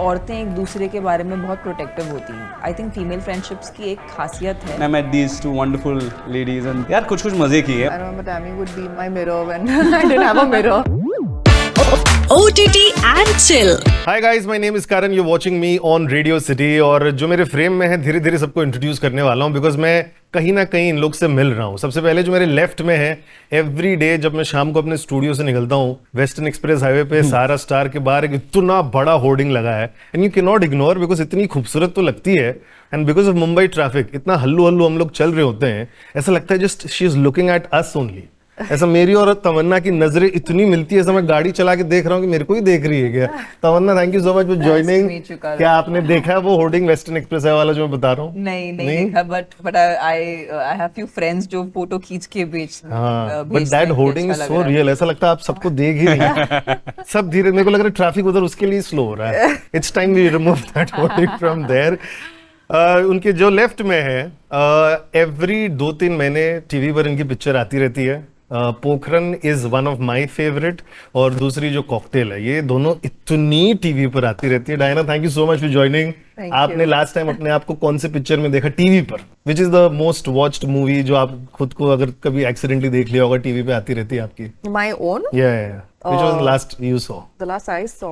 औरतें एक दूसरे के बारे में बहुत प्रोटेक्टिव होती हैं. आई थिंक फीमेल फ्रेंडशिप्स की एक खासियत है. I met these two wonderful ladies and यार कुछ मजे किए. I remember Tammy would be my mirror when I didn't have a mirror. OTT and chill. Hi guys, my name is Karan, you watching me on radio city. और जो मेरे frame में है धीरे धीरे सबको इंट्रोड्यूस करने वाला हूँ, बिकॉज मैं कहीं ना कहीं इन लोग से मिल रहा हूँ. सबसे पहले जो मेरे लेफ्ट में है, एवरी डे जब मैं शाम को अपने स्टूडियो से निकलता हूँ, वेस्टर्न एक्सप्रेस हाईवे पे सारा स्टार के बाहर एक इतना बड़ा होर्डिंग लगा है, and you can not ignore, because इतनी खूबसूरत तो लगती है. And because of Mumbai traffic इतना हल्लू हल्लू हम लोग चल रहे होते हैं, ऐसा लगता है just she is looking at us only. ऐसा मेरी और तमन्ना की नजरें इतनी मिलती है, ऐसा मैं गाड़ी चला के देख रहा हूँ कि मेरे को ही देख रही है क्या. Tamanna, thank you so much for joining. क्या आपने देखा है वो होर्डिंग वेस्टर्न एक्सप्रेस है वाला जो मैं बता रहा हूँ? नहीं देखा, but I have few friends जो फोटो खींच के but that hoarding is so real. ऐसा लगता है आप सबको देख ही रही हैं. सब धीरे, मेरे को लग रहा है ट्रैफिक उधर उसके लिए स्लो हो रहा है. It's time we remove that hoarding from there. उनके जो लेफ्ट में है, एवरी 2-3 महीने टीवी पर इनकी पिक्चर आती रहती है. Pokhran is one of my favourite, और दूसरी जो कॉकटेल है, ये दोनों इतनी टीवी पर आती रहती है. Diana, thank you so much for joining. आपने लास्ट टाइम अपने आप को कौन से पिक्चर में देखा टीवी पर? Which is the most watched movie जो आप खुद को अगर कभी एक्सीडेंटली देख लिया होगा, टीवी पे आती रहती है आपकी? My own? Yeah. Which was the last you saw? The last I saw.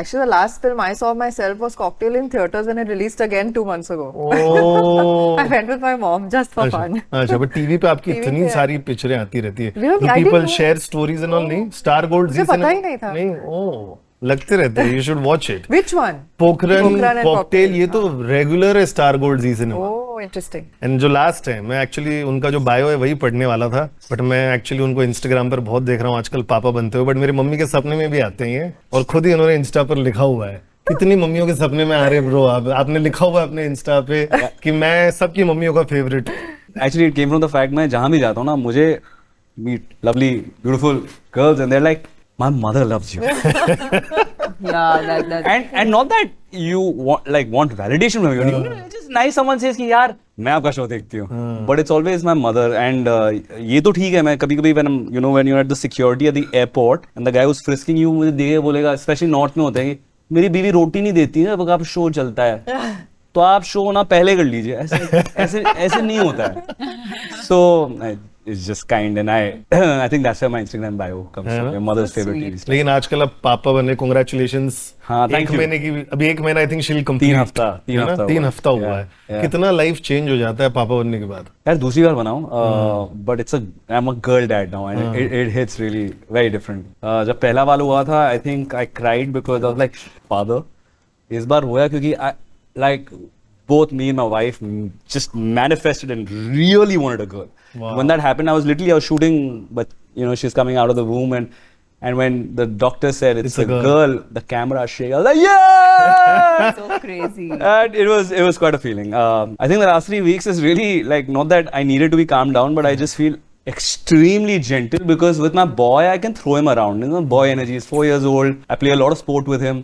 Actually, the last film I saw myself was Cocktail in theaters when it released again 2 months ago. Oh. I went with my mom just for fun. अच्छा, but TV पे आपकी TV इतनी पे सारी पिक्चरें आती रहती है. Really? I People didn't share stories and all. नहीं, स्टार गोल्ड मुझे पता ही नहीं था. नहीं, ओह, लगते रहते हैं. You should watch it. Which one? Pokhran and Cocktail, ये तो रेगुलर है Star Gold Zee Cinema. Oh, interesting. And जो लास्ट है, मैं एक्चुअली उनका जो बायो है वही पढ़ने वाला था, बट मैं एक्चुअली उनको इंस्टाग्राम पर बहुत देख रहा हूँ आजकल पापा बनते हुए. बट मेरी मम्मी के सपने में भी आते हैं ये, और खुद ही उन्होंने इंस्टा पर लिखा हुआ है. कितनी मम्मियों के सपने में आ रहे ब्रो आप? आपने लिखा हुआ है अपने इंस्टा पे कि मैं सबकी मम्मियों का favourite. Actually it came from the fact मैं जहाँ भी जाता हूँ ना, मुझे meet lovely beautiful girls and they're like my mother loves you. and not that you want validation from you. It's just nice someone says कि यार मैं आपका शो देखती हूँ. But it's always my mother. And ये तो ठीक है, मैं कभी-कभी when you're at the security at the airport and the guy who's frisking you मुझे देखे बोलेगा, especially नॉर्थ में होते हैं, मेरी बीवी रोटी नहीं देती है, अब शो चलता है तो आप शो ना पहले कर लीजिए. ऐसे नहीं होता है. So it's just kind, and I think that's where my Instagram bio comes from. Your mother's favorite TV star. लेकिन आजकल आप पापा बने, congratulations. हाँ, thank you. महीने की, अभी 1 महीना आई थिंक she'll complete. 3 हफ्ता हुआ है. कितना लाइफ चेंज हो जाता है पापा बनने के बाद? यार दूसरी बार बनाऊं, but I'm a girl dad now and it hits really very different. जब पहला वाला हुआ था, I think I cried because I was like father. इस बार हुआ क्योंकि both me and my wife just manifested and really wanted a girl. Wow. When that happened, I was shooting, but she's coming out of the womb, and when the doctor said it's a girl, the camera shake. I was like, yeah! So crazy. And it was quite a feeling. I think the last 3 weeks is really not that I needed to be calmed down, but I just feel extremely gentle because with my boy I can throw him around. Boy energy. He's 4 years old. I play a lot of sport with him.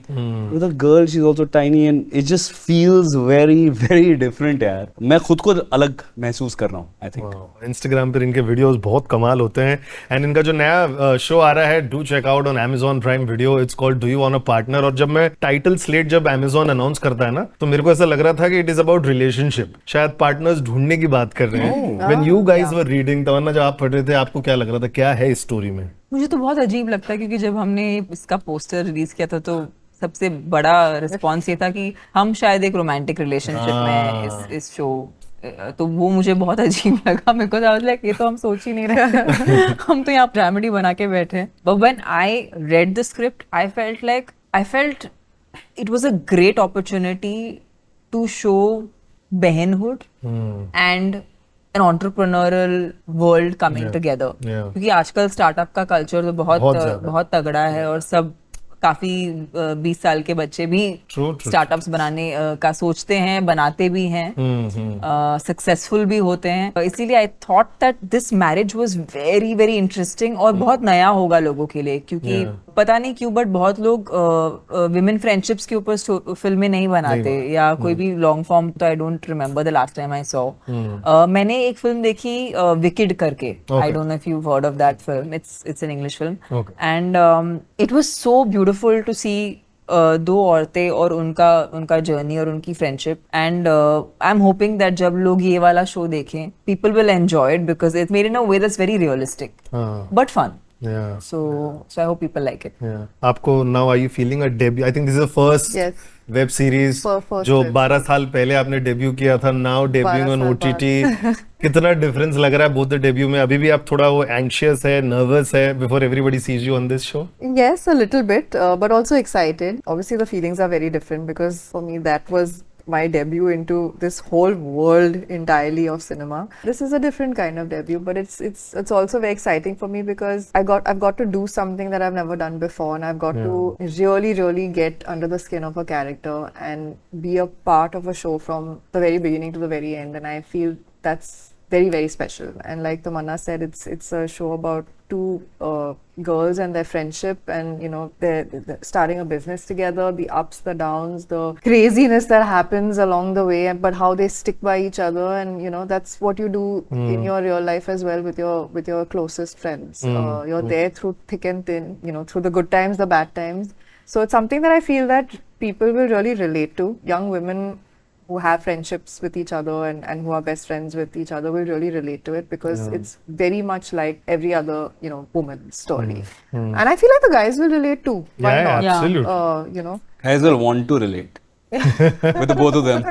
With a girl, she's also tiny and it just feels very very different यार. मैं खुद को अलग महसूस कर रहा हूँ. I think. Instagram पर इनके वीडियोस बहुत कमाल होते हैं. एंड इनका जो नया शो आ रहा है, do check out on Amazon Prime Video. It's called do you want a partner. और जब मैं टाइटल स्लेट जब Amazon अनाउंस करता है ना, तो मेरे को ऐसा लग रहा था कि इट इज अबाउट रिलेशनशिप. शायद पार्टनर्स ढूंढने की बात कर रहे हैं. When you guys were reading, Tamanna जब आप पढ़ रहे थे, आपको क्या लग रहा था? क्या है इस स्टोरी में? मुझे तो बहुत अजीब लगता है क्योंकि जब हमने इसका पोस्टर रिलीज किया था तो सबसे बड़ा रिस्पांस ये था कि हम शायद एक रोमांटिक रिलेशनशिप में हैं इस शो. तो वो मुझे बहुत अजीब लगा. मेरे को लाइक ये तो हम सोच ही नहीं रहे. हम तो यहाँ ड्रामेडी बना के बैठे हैं. But when I read the script, I felt it was a great opportunity to show बहनहुड and an entrepreneurial world coming together. क्योंकि आजकल स्टार्टअप का कल्चर तो बहुत तगड़ा है और सब काफी 20 साल के बच्चे भी स्टार्टअप्स बनाने का सोचते हैं, बनाते भी हैं, सक्सेसफुल भी होते हैं. इसीलिए I thought that this marriage was very very interesting और बहुत नया होगा लोगों के लिए. क्योंकि पता नहीं क्यों बट बहुत लोग विमेन फ्रेंडशिप्स के ऊपर फिल्में नहीं बनाते या कोई भी लॉन्ग फॉर्म. तो I don't remember the last time I saw. मैंने एक फिल्म देखी विकेड करके. I don't know if you heard of that film. It's an English film and it was so beautiful to see दो औरतें और उनका journey और उनकी friendship and I am hoping that जब लोग ये वाला शो देखें people will enjoy it because it's made in a way that's very realistic but fun Yeah. so I hope people like it. Yeah. आपको now are you feeling a debut? I think this is the first Yes. web series First जो web 12 साल पहले आपने debut किया था, now debuting 12 on साल OTT. कितना difference लग रहा है both the debut में? अभी भी आप थोड़ा वो anxious है, nervous है before everybody sees you on this show? Yes, a little bit, but also excited. Obviously, the feelings are very different because for me that was my debut into this whole world entirely of cinema. This is a different kind of debut, but it's also very exciting for me because I've got to do something that I've never done before, and I've got to really get under the skin of a character and be a part of a show from the very beginning to the very end, and I feel that's very special. And like Tamanna said, it's a show about two girls and their friendship, and you know they're starting a business together, the ups, the downs, the craziness that happens along the way, but how they stick by each other. And you know that's what you do in your real life as well with your closest friends. You're there through thick and thin, you know, through the good times, the bad times. So it's something that I feel that people will really relate to. Young women who have friendships with each other and who are best friends with each other will really relate to it because it's very much like every other, you know, woman's story. And I feel like the guys will relate too. Why Yeah, not? absolutely. You know. Guys will want to relate with the both of them.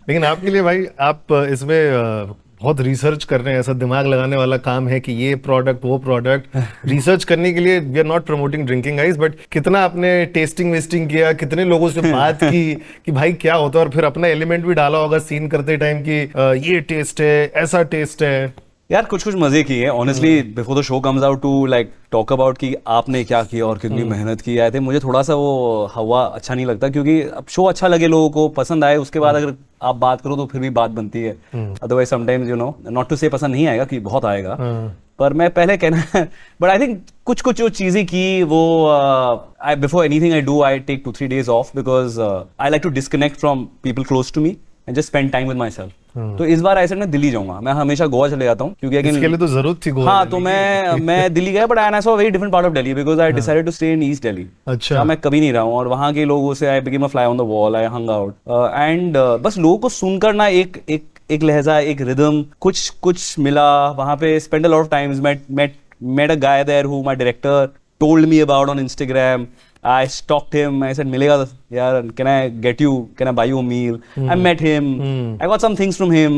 लेकिन आपके लिए भाई आप इसमें बहुत research कर रहे हैं, ऐसा दिमाग लगाने वाला काम है कि ये प्रोडक्ट वो प्रोडक्ट रिसर्च करने के लिए we are not promoting drinking guys, but कितना आपने टेस्टिंग वेस्टिंग किया, कितने लोगों से बात की कि भाई क्या होता है, और फिर अपना एलिमेंट भी डाला होगा सीन करते टाइम कि ये टेस्ट है, ऐसा टेस्ट है. यार कुछ मजे किए honestly before the show comes out to like talk about कि आपने क्या किया और कितनी मेहनत की है. मुझे थोड़ा सा वो हवा अच्छा नहीं लगता क्योंकि अब शो अच्छा लगे, लोगों को पसंद आए, उसके बाद अगर आप बात करो तो फिर भी बात बनती है. Otherwise sometimes you know not to say पसंद नहीं आएगा कि बहुत आएगा, पर मैं पहले कहना बट आई थिंक कुछ जो चीजें की वो I before anything I do I take 2-3 days off because I like to disconnect from people close to me and just spend time with myself. तो इस बार ऐसे मैं दिल्ली जाऊंगा. मैं हमेशा गोवा चले जाता हूँ क्योंकि इसके लिए तो जरूरत थी गोवा. हाँ, तो मैं दिल्ली गया but I saw a very different part of Delhi because I decided to stay in East Delhi. अच्छा. मैं कभी नहीं रहा हूँ और वहाँ के लोगों से I became a fly on the wall, I hung out and बस लोगों को सुनकर ना एक लहजा, एक रिदम कुछ मिला वहाँ पे. Spend a lot of times, met a guy there who my director told me about on Instagram. I stalked him. I said, "Milega, yaar, can I buy you a meal?" I met him. I got some things from him.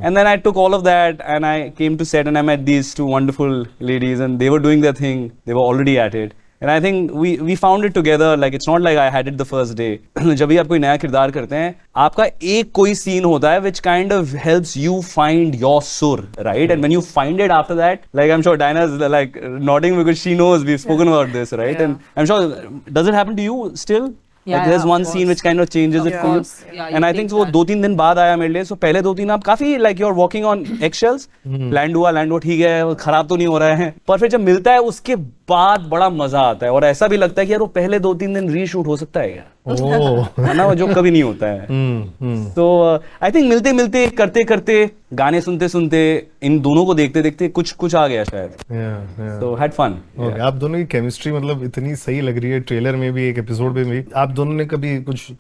And then I took all of that and I came to set and I met these two wonderful ladies and they were doing their thing. They were already at it. And I think we found it together. Like it's not like I had it the first day. जब भी आप कोई नया किरदार करते हैं, आपका एक कोई सीन होता है which kind of helps you find your sur, right? And when you find it after that, like I'm sure Diana's like nodding because she knows we've spoken about this, right? Yeah. And I'm sure, does it happen to you still? Yeah, like there's yeah, one of scene course. which kind of changes it Of for you. course. Yeah, And you I think take वो that. 2-3 दिन बाद आया मेरे लिए. So पहले 2-3 आप काफी like you're walking on eggshells. Land हुआ ठीक है, वो खराब तो नहीं हो रहा है, पर फिर जब मिलता है उसके बाद बड़ा मजा आता है और ऐसा भी लगता है कि यार वो पहले 2-3 दिन रीशूट हो सकता है क्या, है ना, जो कभी नहीं होता है. तो आई थिंक मिलते करते गाने सुनते इन दोनों को देखते कुछ आ गया शायद. तो हैड फन. आप दोनों की केमिस्ट्री मतलब इतनी सही लग रही है, ट्रेलर में भी, एक एपिसोड में भी. आप दोनों ने कभी कुछ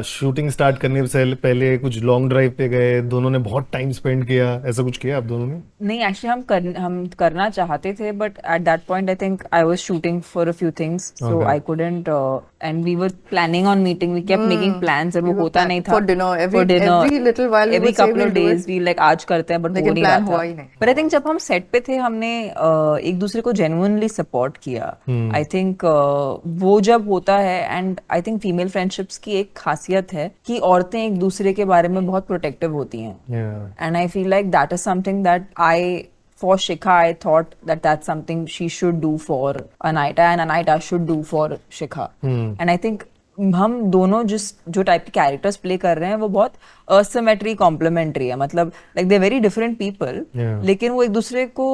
शूटिंग स्टार्ट करने से पहले कुछ लॉन्ग ड्राइव पे गए, दोनों ने बहुत टाइम स्पेंड किया, ऐसा कुछ किया आप दोनों ने? नहीं, एक्चुअली हम करना चाहते थे but at that point I think I was shooting for a few things so I couldn't and we were planning on meeting, we kept making plans और वो होता नहीं था. For dinner, every little while we every would say couple of we'll do days it. we like आज करते हैं but वो लेकिन नहीं plan रहा हुआ था. ही नहीं. पर आई थिंक जब हम सेट पे थे हमने एक दूसरे को जेन्युइनली सपोर्ट किया. आई थिंक वो जब होता है and I think female friendships की एक खासियत है कि औरतें एक दूसरे के बारे में बहुत प्रोटेक्टिव होती हैं. And I feel like that is something that for Shikha, I thought that that's something she should do for Anaita and Anaita should do for Shikha. And I think हम दोनों जो टाइप के characters play कर रहे हैं वो बहुत asymmetry complementary है. मतलब like they very different people, लेकिन वो एक दूसरे को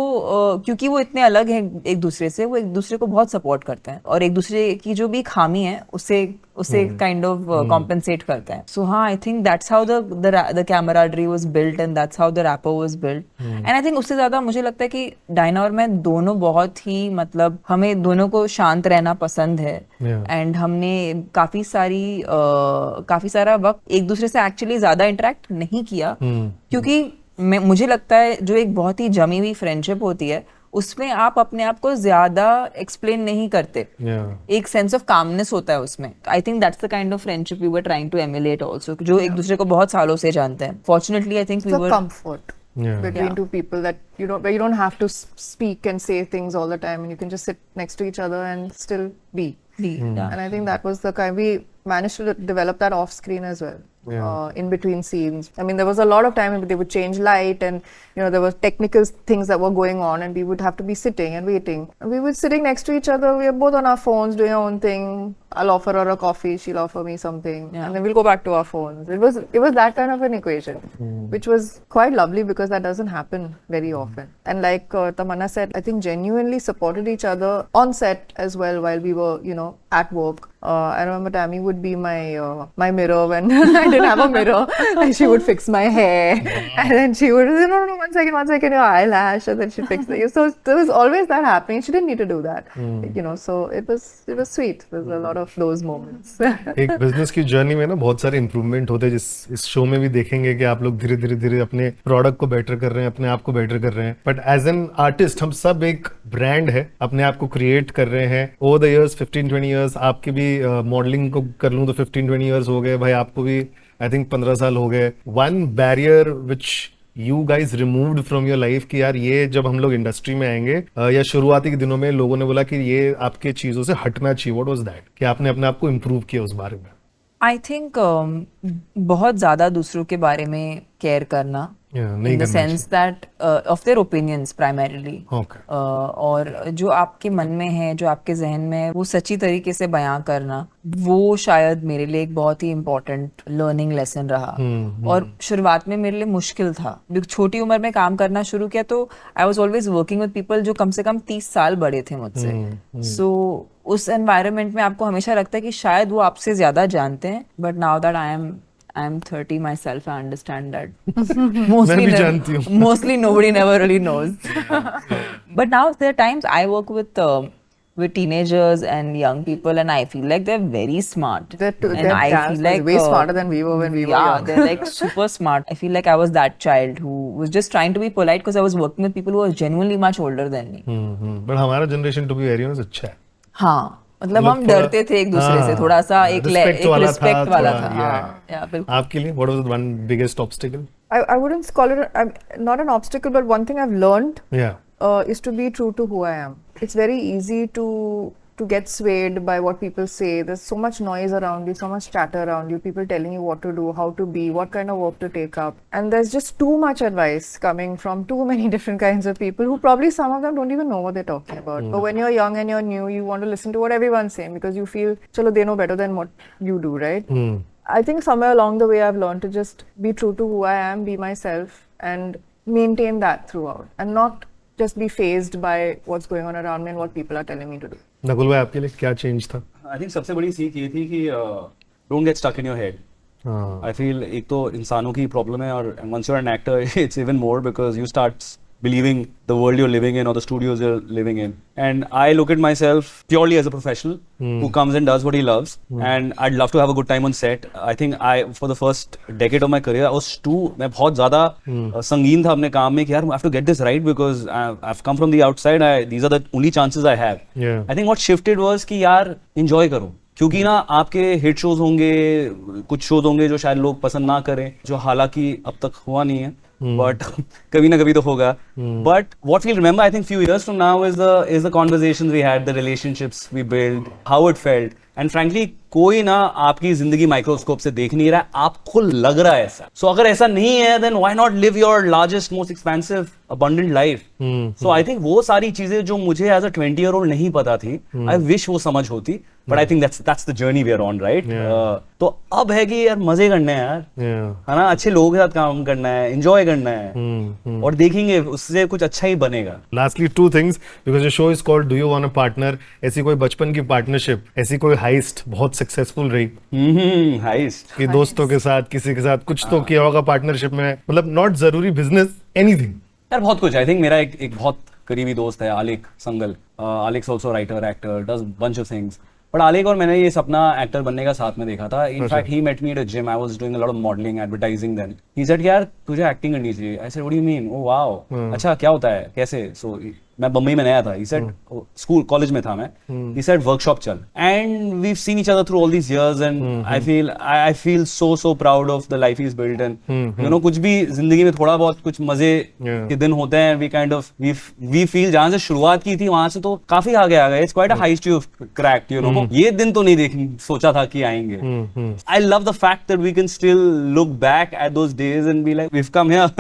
क्योंकि वो इतने अलग हैं एक दूसरे से, वो एक दूसरे को बहुत सपोर्ट करते हैं और एक दूसरे की जो भी खामी है उससे उसे काइंड ऑफ कॉम्पेंसेट करता है. सो हाँ, I think that's how the camaraderie was built and that's how the rapport was built. And I think उससे ज्यादा मुझे लगता है कि डायना और मैं दोनों बहुत ही मतलब हमें दोनों को शांत रहना पसंद है. एंड हमने काफी सारा वक्त एक दूसरे से एक्चुअली ज्यादा इंटरेक्ट नहीं किया, क्योंकि मुझे लगता है जो एक बहुत ही जमी हुई फ्रेंडशिप होती है उसमें आप अपने आप को ज्यादा एक्सप्लेन नहीं करते. एक सेंस ऑफ कामनेस होता है उसमें. I think that's the kind of friendship we were trying to emulate also, जो एक दूसरे को बहुत सालों से जानते हैं. Fortunately I think we It's a were comfort between two people that where you don't have to speak and say things all the time, and you can just sit next to each other and still be. And I think that was the kind we managed to develop that off screen as well. In between scenes, I mean, there was a lot of time they would change light, and there were technical things that were going on, and we would have to be sitting and waiting. And we were sitting next to each other. We were both on our phones doing our own thing. I'll offer her a coffee, she'll offer me something, and then we'll go back to our phones. It was that kind of an equation, which was quite lovely because that doesn't happen very often. And like Tamanna said, I think genuinely supported each other on set as well while we were at work. I remember Tammy would be my mirror when I didn't have a mirror, and she would fix my hair, and then she would no, 1 second, your eyelash, and then she'd fix it. So there was always that happening. She didn't need to do that, So it was sweet. There's a lot of those moments. एक business की journey में ना बहुत सारे improvement होते हैं, इस show में भी देखेंगे कि आप लोग धीरे धीरे अपने प्रोडक्ट को बेटर कर रहे हैं, अपने आप को बेटर कर रहे हैं. बट एज एन आर्टिस्ट हम सब एक ब्रांड है, अपने आप को क्रिएट कर रहे हैं. ओवर द इयर्स 15-20 इयर्स आपके भी मॉडलिंग को कर लूं तो 15-20 इयर्स हो गए भाई, आपको भी आई थिंक 15 साल हो गए. One barrier which you guys removed from your life कि यार ये जब हम लोग इंडस्ट्री में आएंगे या शुरुआती के दिनों में लोगों ने बोला कि ये आपके चीजों से हटना चाहिए, व्हाट वाज दैट कि आपने अपने आप को इम्प्रूव किया उस बारे में? आई थिंक बहुत ज्यादा दूसरों के बारे में केयर करना, in the sense that of their opinions primarily. और जो आपके मन में है, जो आपके जहन में है, वो सच्ची तरीके से बयां करना, वो शायद मेरे लिए एक बहुत ही इम्पोर्टेंट लर्निंग लेसन रहा. और शुरुआत में मेरे लिए मुश्किल था. छोटी उम्र में काम करना शुरू किया तो I was always working with people जो कम से कम 30 साल बड़े थे मुझसे. सो उस एनवायरनमेंट में आपको हमेशा लगता है कि शायद वो आपसे ज्यादा जानते हैं. But now that I am 30 myself, I understand that mostly nobody never really knows. But now there are times I work with teenagers and young people, and I feel like they're very smart. They're I feel like way smarter than we were when we were young. They're like super smart. I feel like I was that child who was just trying to be polite because I was working with people who were genuinely much older than me. But हमारा generation to be very honest अच्छा है. हाँ, मतलब हम डरते थे एक दूसरे से, थोड़ा सा एक रिस्पेक्ट वाला था. आपके लिए what was the one biggest obstacle? I wouldn't call it not an obstacle, but one thing I've learned is to be true to who I am. It's very easy to get swayed by what people say. There's so much noise around you, so much chatter around you, people telling you what to do, how to be, what kind of work to take up. And there's just too much advice coming from too many different kinds of people who probably some of them don't even know what they're talking about. But when you're young and you're new, you want to listen to what everyone's saying because you feel, chalo, they know better than what you do, right? I think somewhere along the way I've learned to just be true to who I am, be myself, and maintain that throughout. And not just be fazed by what's going on around me and what people are telling me to do. Nakul भाई आपके लिए क्या change था? I think सबसे बड़ी सीख ये थी कि don't get stuck in your head. I feel एक तो इंसानों की प्रॉब्लम है, और once you're an actor it's even more because you start believing the world you're living in or the studios you're living in. And I look at myself purely as a professional who comes and does what he loves, and I'd love to have a good time on set. I think for the first decade of my career I was मैं बहुत ज़्यादा संगीन था अपने काम में कि यार I have to get this right because I've come from the outside. These are the only chances I have. I think what shifted was कि यार enjoy करो, क्योंकि ना आपके हिट शोज होंगे, कुछ शोज होंगे जो शायद लोग पसंद ना करें, जो हालांकि अब तक हुआ नहीं है, बट कभी ना कभी तो होगा. But what we'll remember I think few years from now is the conversations we had, the relationships we build, how it felt. And frankly कोई ना आपकी जिंदगी माइक्रोस्कोप से देख नहीं रहा है, आपको लग रहा है ऐसा. सो अगर ऐसा नहीं है then why not live your largest most expensive abundant life. So I think वो सारी चीजें जो मुझे as a 20-year-old नहीं पता थी, I wish वो समझ होती. But I think that's the journey we are on, right? तो अब है कि यार मजे करने हैं यार, है ना, अच्छे लोगों के साथ काम करना है, enjoy करना है, और देखेंगे उससे कुछ अच्छा ही बनेगा. Lastly, 2 things because the show is called Do You Want a Partner? ऐसी कोई बचपन की पार्टनरशिप, ऐसी कोई हाइस्ट बहुत सक्सेसफुल रही हाइस्ट कि दोस्तों के साथ किसी के साथ कुछ तो किया होगा पार्टनरशिप में, मतलब नॉट जरूरी बिजनेस, एनीथिंग? यार बहुत कुछ। आई थिंक मेरा एक बहुत करीबी दोस्त है आलिक संगल। आलिक्स also writer, actor, does bunch of things. But आलिक और मैंने ये सपना एक्टर बनने का साथ में देखा था। In fact he met me at a gym, I was doing a lot of modelling, advertising then. He said यार तुझे एक्टिंग करनी चाहिए। I said what do you mean? Oh wow, अच्छा क्या होता है, कैसे? सो मैं बम्बई में नया था। ही सेड स्कूल कॉलेज में था मैं। ही सेड वर्कशॉप चल, and we have seen each other through all these years, and I feel so proud of the life he is built. And you know कुछ भी जिंदगी में थोड़ा बहुत कुछ मजे के दिन होते हैं, we kind of we feel जहां से शुरुआत की थी वहां से तो काफी आगे आ गए। It's quite a heist you have cracked, you know. ये दिन तो नहीं सोचा था कि आएंगे। I love the fact that we can still look back at those days and be like we have come here.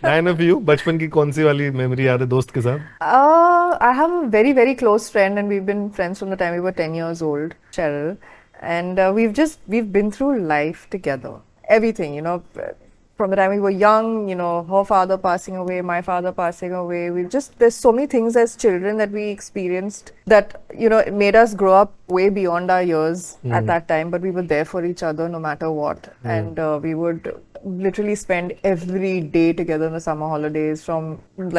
Nine of you, बचपन की कौन सी वाली मेमोरी याद है दोस्त के साथ? I have a very, very close friend, and we've been friends from the time we were 10 years old, Cheryl. And we've been through life together. Everything, you know, from the time we were young, you know, her father passing away, my father passing away. There's so many things as children that we experienced that, you know, it made us grow up way beyond our years at that time, but we were there for each other no matter what. And we would literally spend every day together in the summer holidays from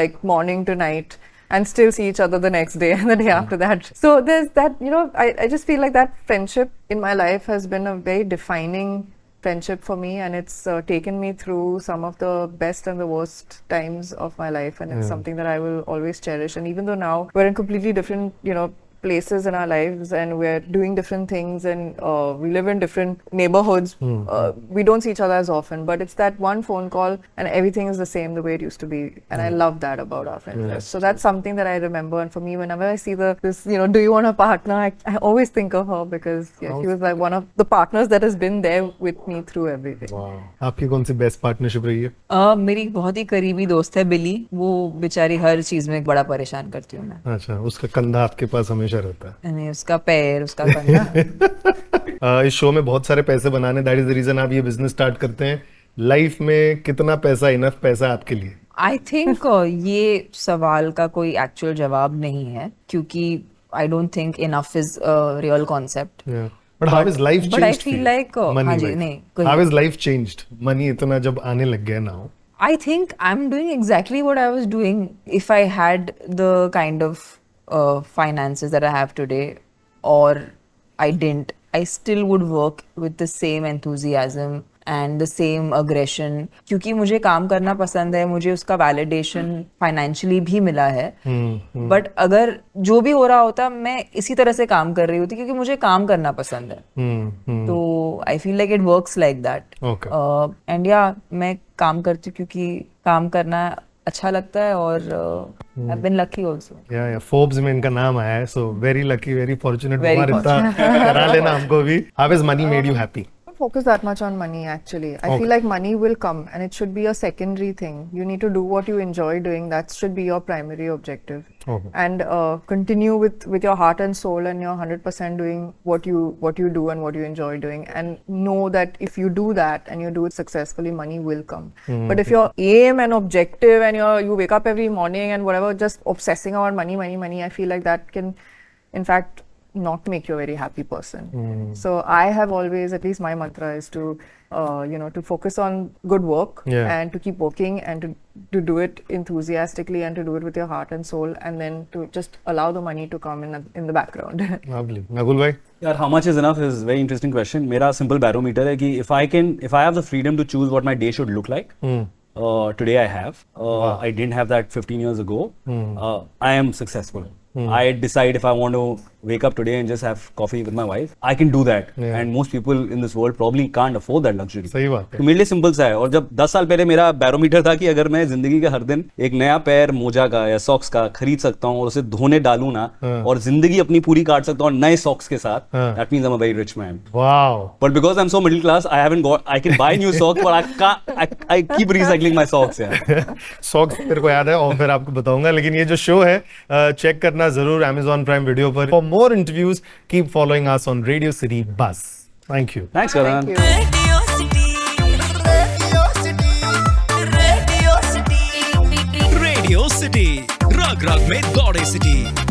like morning to night, and still see each other the next day and the day after that. So there's that, you know, I just feel like that friendship in my life has been a very defining friendship for me, and it's taken me through some of the best and the worst times of my life, and it's something that I will always cherish. And even though now we're in completely different, you know, places in our lives, and we're doing different things, and we live in different neighborhoods, we don't see each other as often, but it's that one phone call and everything is the same the way it used to be, and I love that about our friendship. So that's something that I remember, and for me, whenever I see this, you know, do you want a partner, I always think of her, because she was like one of the partners that has been there with me through everything. आपकी कौन सी best partnership रही है? मेरी एक बहुत ही करीबी दोस्त है बिली। वो बेचारी हर चीज में बड़ा परेशान करती हूँ मैं। अच्छा, उसका कंधा आपके पास हमेशा रहता है? नहीं, उसका पैर, उसका कंधा। इस शो में बहुत सारे पैसे बनाने, दैट इज द रीजन आप ये बिजनेस स्टार्ट करते हैं। लाइफ में कितना पैसा, इनफ पैसा आपके लिए? आई थिंक ये सवाल का कोई एक्चुअल जवाब नहीं है, क्योंकि I don't think enough is real concept. But how is life changed? But I feel like money हाँ जी, wise. नहीं, How is life changed? Money इतना जब आने लग गया now. I think I'm doing exactly what I was doing if I had the kind of finances that I have today, or I didn't. I still would work with the same enthusiasm and the same aggression, क्योंकि मुझे काम करना पसंद है, मुझे उसका validation financially भी मिला है। बट अगर जो भी हो रहा होता मैं इसी तरह से काम कर रही होती, क्योंकि मुझे काम करना पसंद है। तो I feel like it works like that. And या मैं काम करती हूँ क्योंकि काम करना अच्छा लगता है, और I have been lucky also. या फोर्ब्स में इनका नाम आया है, so very lucky, very fortunate. इतना करा लेना हमको भी। How has money made you happy? Focus that much on money, actually. I feel like money will come, and it should be a secondary thing. You need to do what you enjoy doing. That should be your primary objective. And continue with your heart and soul, and you're 100% doing what you do and what you enjoy doing, and know that if you do that and you do it successfully, money will come. But if your aim and objective, and you wake up every morning and whatever, just obsessing about money, I feel like that can, in fact, not make you a very happy person. So I have always, at least my mantra is to to focus on good work, and to keep working, and to do it enthusiastically, and to do it with your heart and soul, and then to just allow the money to come in the background. Lovely. Nagul bhai? यार how much is enough is very interesting question. मेरा simple barometer है कि if I have the freedom to choose what my day should look like, today I have. I didn't have that 15 years ago. I am successful. I decide if I want to wake up today and just have coffee with my wife, I can do that. And most people in this world probably can't afford that luxury. सही बात है। तो मेरे लिए simple सा है। और जब 10 साल पहले मेरा बैरोमीटर था कि अगर मैं जिंदगी के हर दिन एक नया पैर मोजा का या सॉक्स का खरीद सकता हूँ और उसे धोने डालूं ना, और जिंदगी अपनी पूरी काट सकता हूँ नए सॉक्स के साथ, that means I'm a very rich man. Wow. But because I'm so middle class, I can buy new socks, but I keep recycling my socks. Socks मेरे को याद है और फिर आपको बताऊंगा, लेकिन ये जो शो है चेक करना जरूर Amazon Prime Video पर। For more interviews, keep following us on Radio City Buzz. Thank you. Thanks, Karan. Thank you. Radio City, रग रग में दौड़े सिटी।